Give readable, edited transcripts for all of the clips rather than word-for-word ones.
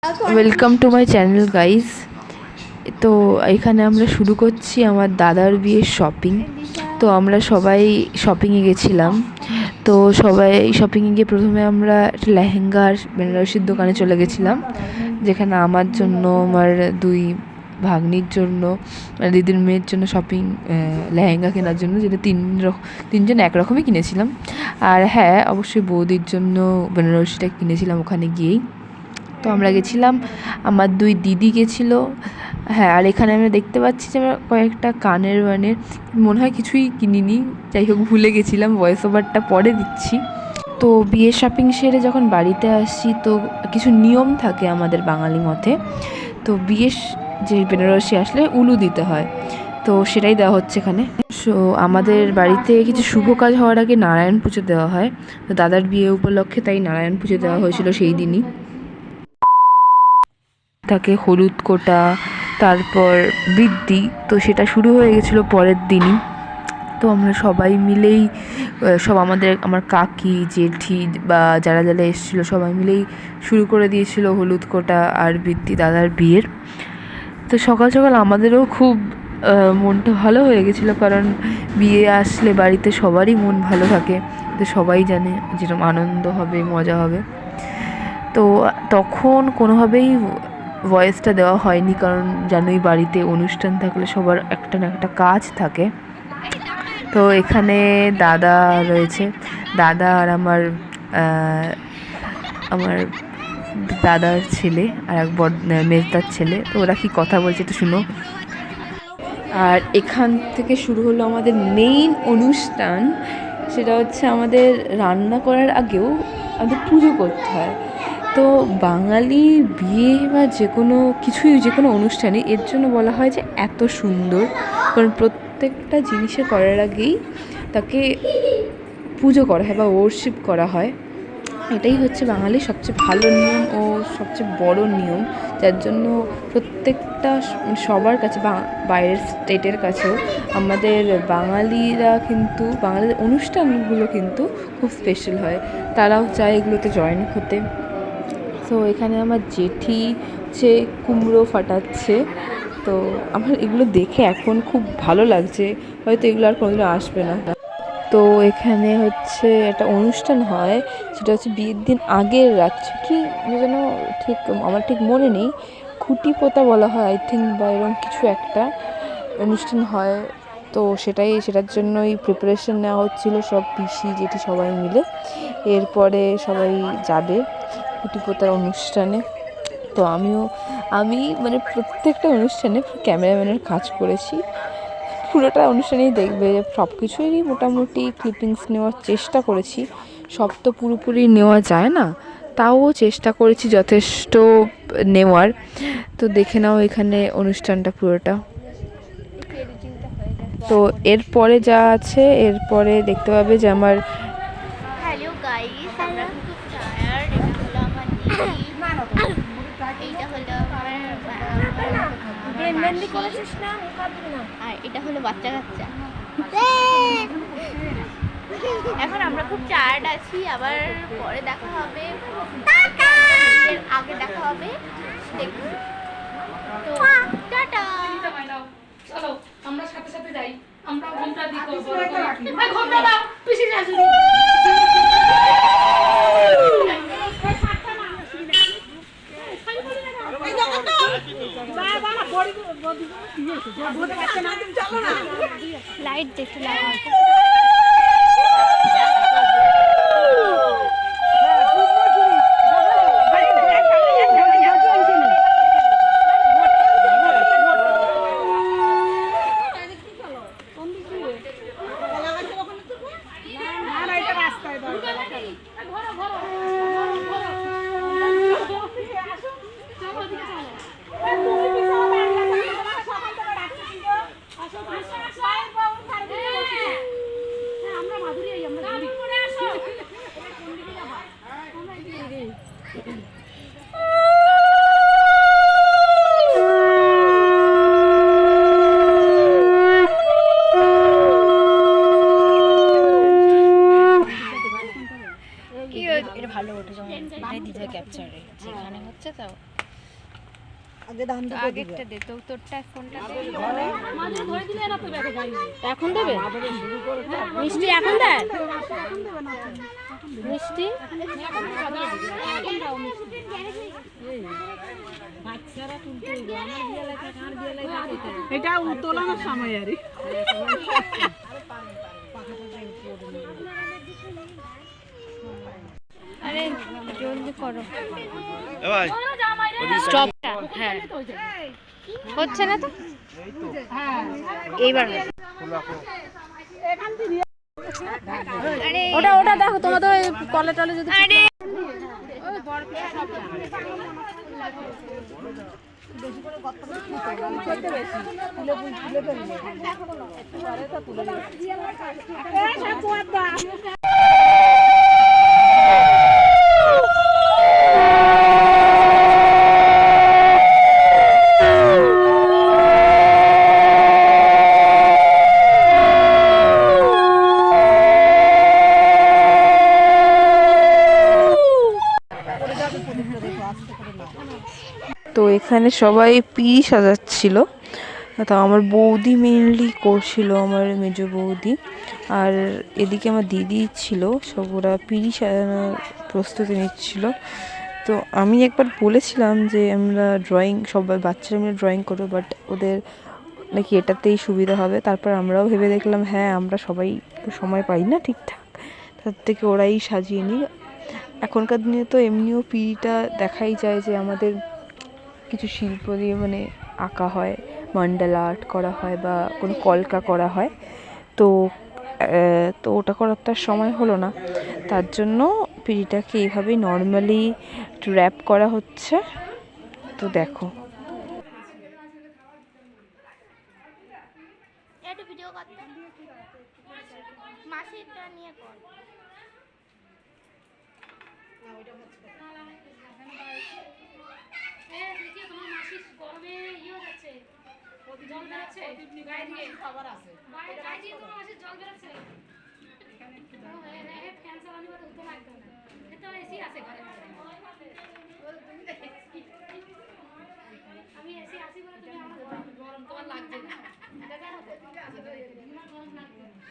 Welcome to my channel guys. তো এখানে আমরা শুরু করছি আমার দাদার বিয়ের শপিং। তো আমরা সবাই শপিংয়ে গেছিলাম। তো সবাই শপিংয়ে গিয়ে প্রথমে আমরা একটা লেহেঙ্গা আর বেনারসির দোকানে চলে গেছিলাম, যেখানে আমার জন্য, আমার দুই ভাগ্নির জন্য, মানে দিদির মেয়ের জন্য শপিং লেহেঙ্গা কেনার জন্য, যেটা তিনজন একরকমই কিনেছিলাম। আর হ্যাঁ, অবশ্যই বৌদির জন্য বেনারসিটা কিনেছিলাম ওখানে গিয়েই। তো আমরা গেছিলাম, আমার দুই দিদি গেছিলো। হ্যাঁ, আর এখানে আমরা দেখতে পাচ্ছি যে আমরা কয়েকটা কানের মনে হয় কিছুই কিনিনি, যাই হোক ভুলে গেছিলাম, ভয়েস ওভারটা পরে দিচ্ছি। তো বিয়ে শপিং সেরে যখন বাড়িতে আসি, তো কিছু নিয়ম থাকে আমাদের বাঙালি মতে। তো বিয়ের যে বেনারসি আসলে উলু দিতে হয়, তো সেটাই দেওয়া হচ্ছে এখানে। সো আমাদের বাড়িতে কিছু শুভ কাজ হওয়ার আগে নারায়ণ পুজো দেওয়া হয়। তো দাদার বিয়ে উপলক্ষে তাই নারায়ণ পুজো দেওয়া হয়েছিল সেই দিনই। থাকে হলুদ কোটা, তারপর বৃদ্ধি, তো সেটা শুরু হয়ে গেছিলো পরের দিনই। তো আমরা সবাই মিলেই, আমার কাকি, জেঠি বা যারা যারা এসেছিলো সবাই মিলেই শুরু করে দিয়েছিল হলুদ কোটা আর বৃদ্ধি দাদার বিয়ের। তো সকাল সকাল আমাদেরও খুব মনটা ভালো হয়ে গেছিলো, কারণ বিয়ে আসলে বাড়িতে সবারই মন ভালো থাকে। তো সবাই জানে যেরকম আনন্দ হবে, মজা হবে। তো তখন কোনোভাবেই ভয়েসটা দেওয়া হয়নি, কারণ জানোই বাড়িতে অনুষ্ঠান থাকলে সবার একটা না একটা কাজ থাকে। তো এখানে দাদা রয়েছে, দাদা আর আমার দাদার ছেলে আর এক মেজদার ছেলে। তো ওরা কি কথা বলছে একটু শুনো। আর এখান থেকে শুরু হলো আমাদের মেইন অনুষ্ঠান, সেটা হচ্ছে আমাদের রান্না করার আগেও আমাদের পুজো করতে হয়। তো বাঙালি বিয়ে বা যে কোনো কিছুই, যে কোনো অনুষ্ঠানে এর জন্য বলা হয় যে এত সুন্দর, কারণ প্রত্যেকটা জিনিসে করার আগেই তাকে পুজো করা হয় বা ওরশিপ করা হয়। এটাই হচ্ছে বাঙালির সবচেয়ে ভালো নিয়ম ও সবচেয়ে বড় নিয়ম, যার জন্য প্রত্যেকটা সবার কাছে বা বাইরের স্টেটের কাছেও আমাদের বাঙালির অনুষ্ঠানগুলো কিন্তু খুব স্পেশাল হয়, তারাও চায় এগুলোতে জয়েন হতে। তো এখানে আমার জেঠি যে কুমড়ো ফাটাচ্ছে, তো আমার এগুলো দেখে এখন খুব ভালো লাগছে, হয়তো এগুলো আর কোনোদিনও আসবে না। তো এখানে হচ্ছে একটা অনুষ্ঠান হয়, সেটা হচ্ছে বিয়ের দিন আগের রাত কি যেন, ঠিক আমার ঠিক মনে নেই, খুঁটি পোতা বলা হয় আই থিঙ্ক, বা এরকম কিছু একটা অনুষ্ঠান হয়। তো সেটার জন্যই প্রিপারেশন নেওয়া হচ্ছিলো সব পিসি জেঠি সবাই মিলে। এরপরে সবাই যাবে খুঁটি পোতার অনুষ্ঠানে। তো আমি মানে প্রত্যেকটা অনুষ্ঠানে ক্যামেরাম্যানের কাজ করেছি, পুরোটা অনুষ্ঠানেই দেখবে, সব কিছুরই মোটামুটি ক্লিপিংস নেওয়ার চেষ্টা করেছি। সব তো পুরোপুরি নেওয়া যায় না, তাও চেষ্টা করেছি যথেষ্ট নেওয়ার। তো দেখে নাও এখানে অনুষ্ঠানটা পুরোটা। তো এরপরে যা আছে, এরপরে দেখতে পাবে যে আমার হ্যালো গাইস, আমরা খুব টায়ার্ড। এটা হলো আমার দিদি, এইটা হলো আর এটা হলো বাচ্চা কাচ্চা। এখন আমরা খুব টায়ার্ড আছি, আবার পরে দেখা হবে, এর আগে দেখা হবে, দেখুন। তো টাটা। চলো আমরা সাথে সাথে যাই, আমরা ঘন্টা দিই করব, ভাই ঘন্টা দাও পিছে আসুন। লাইট দেখতে লাইট এটা ভালো ওঠে, যেমন দিতে ক্যাপচারে যেখানে হচ্ছে তাও আগেরটা দে তো, তোরটা ফোনটা দে। মাঝে ধরে দিলে না তো ব্যাগে যাই এখন দেবে মিষ্টি, এখন দেয় মিষ্টি। এটা উত্তোলনের সময় আরে আরে জলদি করো স্টপটা। হ্যাঁ হচ্ছে না তো, এইবার ওটা ওটা দেখো তোমাদের কলে টলে যদি আরে তো এখানে সবাই পিড়ি সাজাচ্ছিল, তো আমার বৌদি মেনলি করছিল, আমার মেজো বৌদি, আর এদিকে আমার দিদি ছিল, সব ওরা পিড়ি সাজানোর প্রস্তুতি নিচ্ছিল। তো আমি একবার বলেছিলাম যে আমরা ড্রয়িং, সবাই বাচ্চারা মিলে ড্রয়িং করবো, বাট ওদের নাকি এটাতেই সুবিধা হবে। তারপর আমরাও ভেবে দেখলাম হ্যাঁ আমরা সবাই তো সময় পাই না ঠিকঠাক, তার থেকে ওরাই সাজিয়ে নিই। এখনকার দিনে তো এমনিও পিড়িটা দেখাই যায় যে আমাদের কিছু শিল্প দিয়ে মানে আঁকা হয়, মান্ডালা আর্ট করা হয় বা কোনো কলকা করা হয়। তো তো ওটা করার তো আর সময় হলো না, তার জন্য পিড়িটাকে এইভাবেই নর্মালি একটু র্যাপ করা হচ্ছে। তো দেখো একটু ভিডিও করতে মাসিটা নিয়ে কর। তোমার মাসির গরমে ইয়ে যাচ্ছে, জল বেরোচ্ছে গায়ে দিয়ে, গায়ে দিয়ে তোমার মাসির জল বেরোচ্ছে। ফ্যান চালানি বা উত্তর লাগবে না, এতে এসি আছে ঘরে। আমি এসি আসি বলে তুমি আমার গরম তোমার লাগছে না, গরম লাগবে না।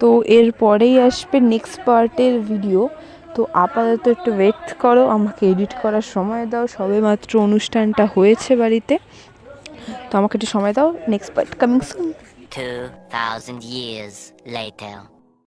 তো এরপরেই আসবে নেক্সট পার্টের ভিডিও। তো আপাতত একটু ওয়েট করো, আমাকে এডিট করার সময় দাও, সবেমাত্র অনুষ্ঠানটা হয়েছে বাড়িতে, তো আমাকে একটু সময় দাও। Next part coming soon. 2000 years later.